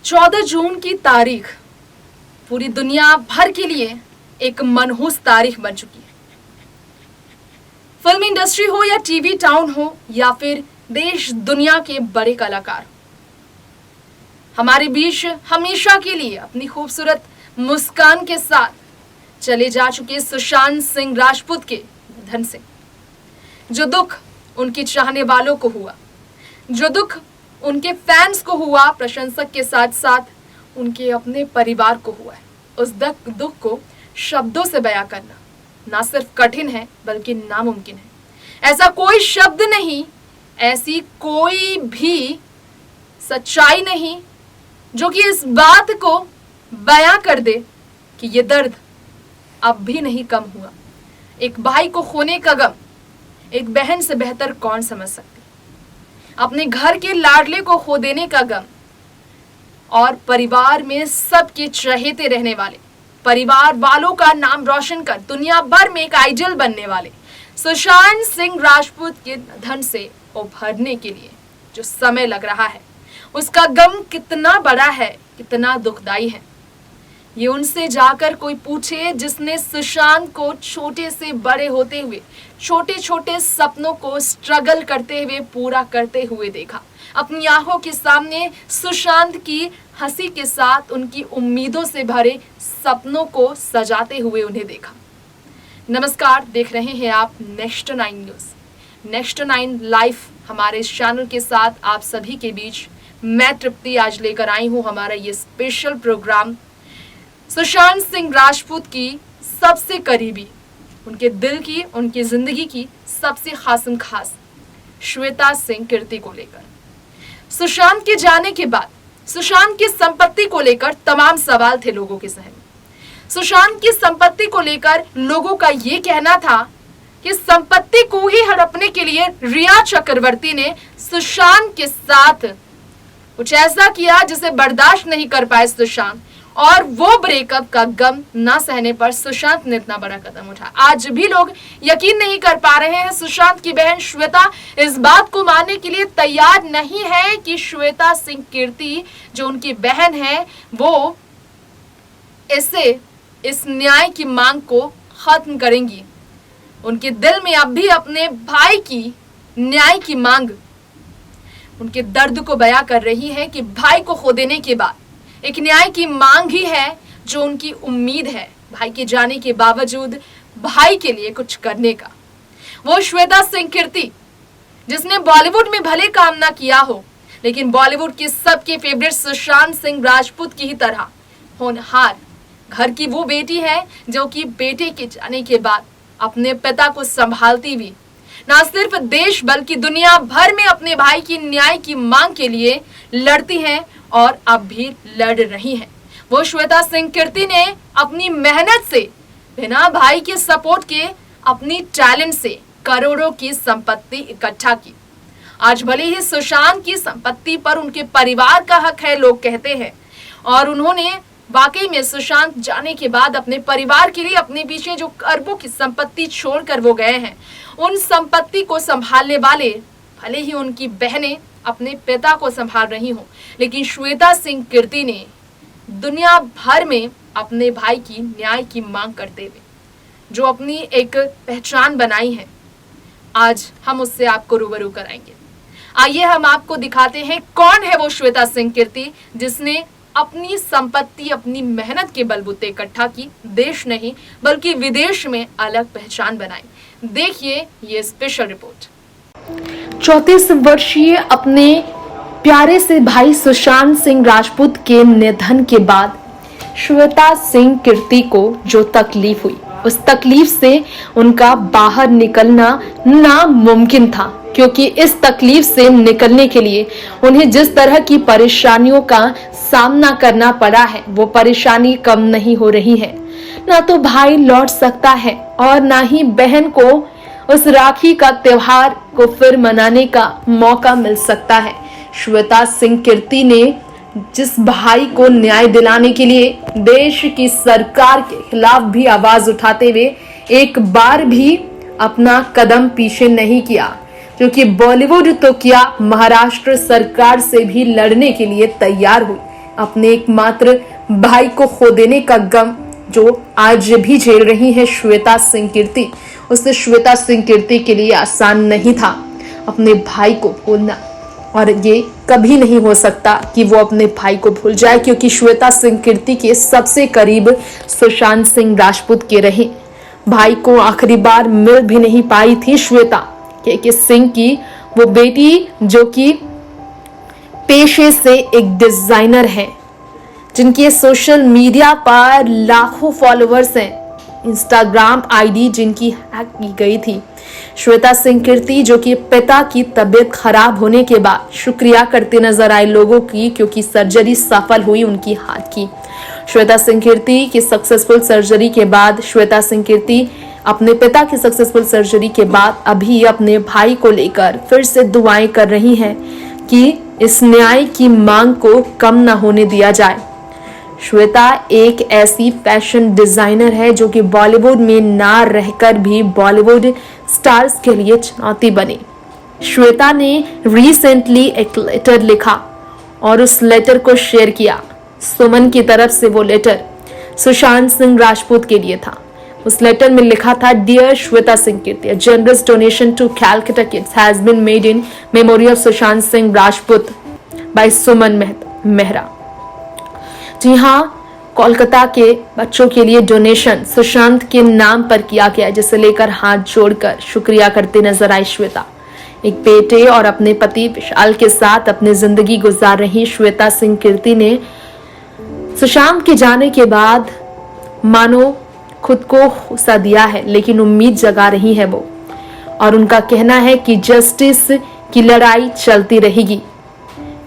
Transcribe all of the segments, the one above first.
14 जून की तारीख पूरी दुनिया भर के लिए एक मनहूस तारीख बन चुकी है। फिल्म इंडस्ट्री हो या टीवी टाउन हो या फिर देश दुनिया के बड़े कलाकार, हमारे बीच हमेशा के लिए अपनी खूबसूरत मुस्कान के साथ चले जा चुके सुशांत सिंह राजपूत के निधन से जो दुख उनके चाहने वालों को हुआ, जो दुख उनके फैंस को हुआ, प्रशंसक के साथ साथ उनके अपने परिवार को हुआ है, उस दुख को शब्दों से बयां करना ना सिर्फ कठिन है बल्कि नामुमकिन है। ऐसा कोई शब्द नहीं, ऐसी कोई भी सच्चाई नहीं जो कि इस बात को बयां कर दे कि ये दर्द अब भी नहीं कम हुआ। एक भाई को खोने का गम एक बहन से बेहतर कौन समझ सकती, अपने घर के लाडले को खो देने का गम और परिवार में सबके चहेते रहने वाले, परिवार वालों का नाम रोशन कर दुनिया भर में एक आइडल बनने वाले सुशांत सिंह राजपूत के निधन से उभरने के लिए जो समय लग रहा है, उसका गम कितना बड़ा है, कितना दुखदाई है, ये उनसे जाकर कोई पूछे जिसने सुशांत को छोटे से बड़े होते हुए, छोटे छोटे सपनों को स्ट्रगल करते हुए पूरा करते हुए देखा, अपनी आंखों के सामने सुशांत की हंसी के साथ उनकी उम्मीदों से भरे सपनों को सजाते हुए उन्हें देखा। नमस्कार, देख रहे हैं आप नेक्स्ट 9 न्यूज। नेक्स्ट 9 लाइव हमारे इस चैनल के साथ आप सभी के बीच मैं तृप्ति आज लेकर आई हूं हमारा ये स्पेशल प्रोग्राम सुशांत सिंह राजपूत की सबसे करीबी, उनके दिल की, उनकी जिंदगी की सबसे खासम खास श्वेता सिंह कीर्ति को लेकर। सुशांत के जाने के बाद सुशांत की संपत्ति को लेकर तमाम सवाल थे लोगों के जहन में। सुशांत की संपत्ति को लेकर लोगों का ये कहना था कि संपत्ति को ही हड़पने के लिए रिया चक्रवर्ती ने सुशांत के साथ कुछ ऐसा किया जिसे बर्दाश्त नहीं कर पाए सुशांत, और वो ब्रेकअप का गम ना सहने पर सुशांत ने इतना बड़ा कदम उठाया। आज भी लोग यकीन नहीं कर पा रहे हैं, सुशांत की बहन श्वेता इस बात को मानने के लिए तैयार नहीं है कि श्वेता सिंह कीर्ति जो उनकी बहन है वो इस न्याय की मांग को खत्म करेंगी। उनके दिल में अब भी अपने भाई की न्याय की मांग उनके दर्द को बयां कर रही है कि भाई को खो देने के बाद एक न्याय की मांग ही है जो उनकी उम्मीद है, भाई के जाने के बावजूद भाई के लिए कुछ करने का। वो श्वेता सिंह कीर्ति जिसने बॉलीवुड में भले काम ना किया हो लेकिन बॉलीवुड के सबके फेवरेट सुशांत सिंह राजपूत की ही तरह होनहार घर की वो बेटी है जो कि बेटे के जाने के बाद अपने पिता को संभालती हुई ना सिर्फ देश बल्कि दुनिया भर में अपने भाई की न्याय की मांग के लिए लड़ती हैं और अब भी लड़ रही हैं। वो श्वेता सिंह कीर्ति ने अपनी मेहनत से, बिना भाई के सपोर्ट के, अपनी टैलेंट से करोड़ों की संपत्ति इकट्ठा की। आज भले ही सुशांत की संपत्ति पर उनके परिवार का हक है लोग कहते हैं, और उन्होंने वाकई में सुशांत जाने के बाद अपने परिवार के लिए अपने पीछे जो अरबों की संपत्ति छोड़कर वो गए हैं, उन संपत्ति को संभालने वाले भले ही उनकी बहनें अपने पिता को संभाल रही हों, लेकिन श्वेता सिंह कीर्ति ने दुनिया भर में अपने भाई की न्याय की मांग करते हुए जो अपनी एक पहचान बनाई है, आज हम उससे आपको रूबरू कराएंगे। आइए हम आपको दिखाते हैं कौन है वो श्वेता सिंह कीर्ति जिसने अपनी संपत्ति, अपनी मेहनत के बलबूते इकट्ठा की, देश नहीं बल्कि विदेश में अलग पहचान बनाई। देखिए ये स्पेशल रिपोर्ट। 34 वर्षीय अपने प्यारे से भाई सुशांत सिंह राजपूत के निधन के बाद श्वेता सिंह कीर्ति को जो तकलीफ हुई, उस तकलीफ से उनका बाहर निकलना नामुमकिन था, क्योंकि इस तकलीफ से निकलने के लिए उन्हें जिस तरह की परेशानियों का सामना करना पड़ा है वो परेशानी कम नहीं हो रही है। ना तो भाई लौट सकता है और ना ही बहन को उस राखी का त्योहार को फिर मनाने का मौका मिल सकता है। श्वेता सिंह कीर्ति ने जिस भाई को न्याय दिलाने के लिए देश की सरकार के खिलाफ भी आवाज उठाते हुए एक बार भी अपना कदम पीछे नहीं किया, जो कि बॉलीवुड तो किया, महाराष्ट्र सरकार से भी लड़ने के लिए तैयार हुई, अपने एकमात्र भाई को खो देने का गम जो आज भी झेल रही है श्वेता सिंह कीर्ति, उससे श्वेता सिंह कीर्ति के लिए आसान नहीं था अपने भाई को भूलना, और ये कभी नहीं हो सकता कि वो अपने भाई को भूल जाए, क्योंकि श्वेता सिंह कीर्ति के सबसे करीब सुशांत सिंह राजपूत के रहे। भाई को आखिरी बार मिल भी नहीं पाई थी श्वेता के सिंह की वो बेटी, जो कि पेशे से एक डिजाइनर है, जिनके सोशल मीडिया पर लाखों फॉलोअर्स हैं, इंस्टाग्राम आईडी जिनकी हैक की गई थी। श्वेता सिंह कीर्ति जो कि पिता की तबीयत खराब होने के बाद शुक्रिया करते नजर आए लोगों की, क्योंकि सर्जरी सफल हुई उनकी हाथ की। श्वेता सिंह कीर्ति की सक्सेसफुल सर्जरी के बाद श्वेता सिंह कीर्ति अपने पिता की सक्सेसफुल सर्जरी के बाद अभी अपने भाई को लेकर फिर से दुआएं कर रही हैं कि इस न्याय की मांग को कम न होने दिया जाए। श्वेता एक ऐसी फैशन डिजाइनर है जो कि बॉलीवुड में ना रहकर भी बॉलीवुड स्टार्स के लिए चुनौती बनी। श्वेता ने रिसेंटली एक लेटर लिखा और उस लेटर को शेयर किया। सुमन की तरफ से वो लेटर सुशांत सिंह राजपूत के लिए था। उस लेटर में लिखा था, dear Shweta Singh Kirti, a generous donation to Calcutta kids has been made in memory of Sushant Singh Rajput by सुमन मेहरा। जी हाँ, कोलकाता के बच्चों के लिए डोनेशन सुशांत के नाम पर किया गया, जिसे लेकर हाथ जोड़कर शुक्रिया करते नजर आई श्वेता। एक बेटे और अपने पति विशाल के साथ अपनी जिंदगी गुजार रही श्वेता सिंह कीर्ति ने सुशांत के जाने के बाद मानो खुद को सा दिया है, लेकिन उम्मीद जगा रही है वो, और उनका कहना है कि जस्टिस की लड़ाई चलती रहेगी।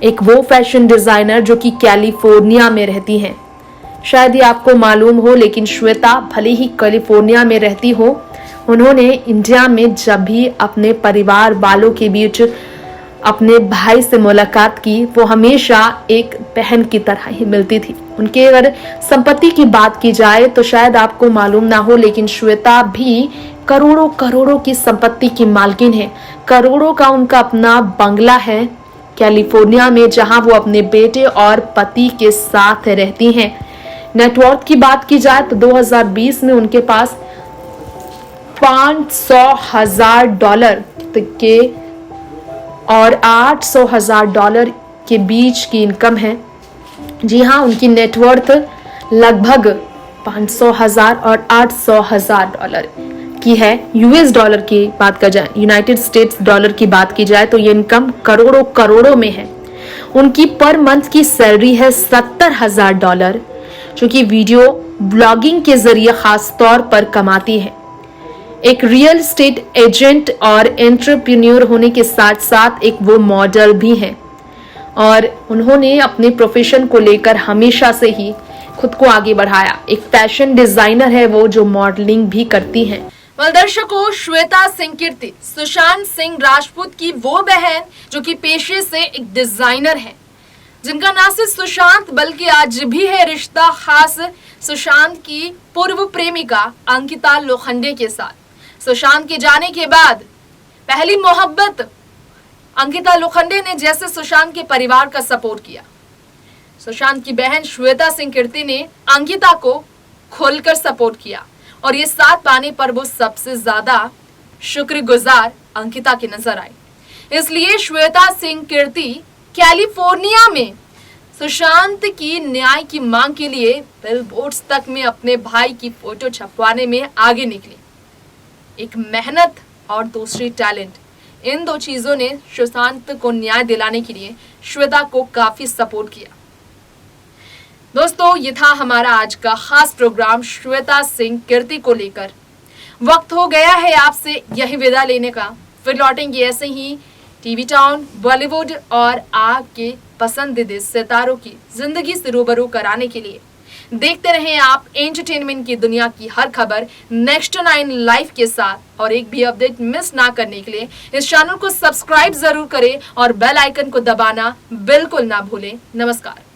एक वो फैशन डिजाइनर जो कि कैलिफोर्निया में रहती हैं, शायद ये आपको मालूम हो, लेकिन श्वेता भले ही कैलिफोर्निया में रहती हो, उन्होंने इंडिया में जब भी अपने परिवार वालों के बीच अपने भाई से मुलाकात की, वो हमेशा एक बहन की तरह ही मिलती थी। उनके अगर संपत्ति की बात की जाए तो शायद आपको मालूम ना हो, लेकिन श्वेता भी करोड़ों करोड़ों की संपत्ति की मालकिन है। करोड़ों का उनका अपना बंगला है कैलिफोर्निया में, जहां वो अपने बेटे और पति के साथ रहती हैं। नेटवर्थ की बात की जाए तो 2020 में उनके पास $500,000 के और $800,000 के बीच की इनकम है। जी हाँ, उनकी नेटवर्थ लगभग 500,000 और $800,000 की है। यूएस डॉलर की बात कर जाए, यूनाइटेड स्टेट्स डॉलर की बात की जाए तो ये इनकम करोड़ों करोड़ों में है। उनकी पर मंथ की सैलरी है $70,000, जो कि वीडियो ब्लॉगिंग के जरिए खास तौर पर कमाती है। एक रियल एस्टेट एजेंट और एंटरप्रेन्योर होने के साथ साथ एक वो मॉडल भी हैं, और उन्होंने अपने प्रोफेशन को लेकर हमेशा से ही खुद को आगे बढ़ाया। एक फैशन डिजाइनर है वो, जो मॉडलिंग भी करती हैं। दर्शकों, श्वेता सिंह कीर्ति सुशांत सिंह राजपूत की वो बहन जो कि पेशे से एक डिजाइनर है, जिनका ना सिर्फ सुशांत बल्कि आज भी है रिश्ता खास सुशांत की पूर्व प्रेमिका अंकिता लोखंडे के साथ। सुशांत के जाने के बाद पहली मोहब्बत अंकिता लोखंडे ने जैसे सुशांत के परिवार का सपोर्ट किया, सुशांत की बहन श्वेता सिंह कीर्ति ने अंकिता को खोलकर सपोर्ट किया, और ये साथ पाने पर वो सबसे ज्यादा शुक्रगुजार अंकिता की नजर आई। इसलिए श्वेता सिंह कीर्ति कैलिफोर्निया में सुशांत की न्याय की मांग के लिए बिलबोर्ड्स तक में अपने भाई की फोटो छपवाने में आगे निकली। एक मेहनत और दूसरी टैलेंट, इन दो चीजों ने सुशांत को न्याय दिलाने के लिए श्वेता को काफी सपोर्ट किया। दोस्तों, ये था हमारा आज का खास प्रोग्राम श्वेता सिंह कीर्ति को लेकर। वक्त हो गया है आपसे यही विदा लेने का। फिर लौटेंगे ऐसे ही टीवी टाउन, बॉलीवुड और आपके पसंदीदा सितारों की जिंदगी से रूबरू कराने के लिए। देखते रहें आप एंटरटेनमेंट की दुनिया की हर खबर नेक्स्ट 9 लाइव के साथ, और एक भी अपडेट मिस ना करने के लिए इस चैनल को सब्सक्राइब जरूर करें और बेल आइकन को दबाना बिल्कुल ना भूलें। नमस्कार।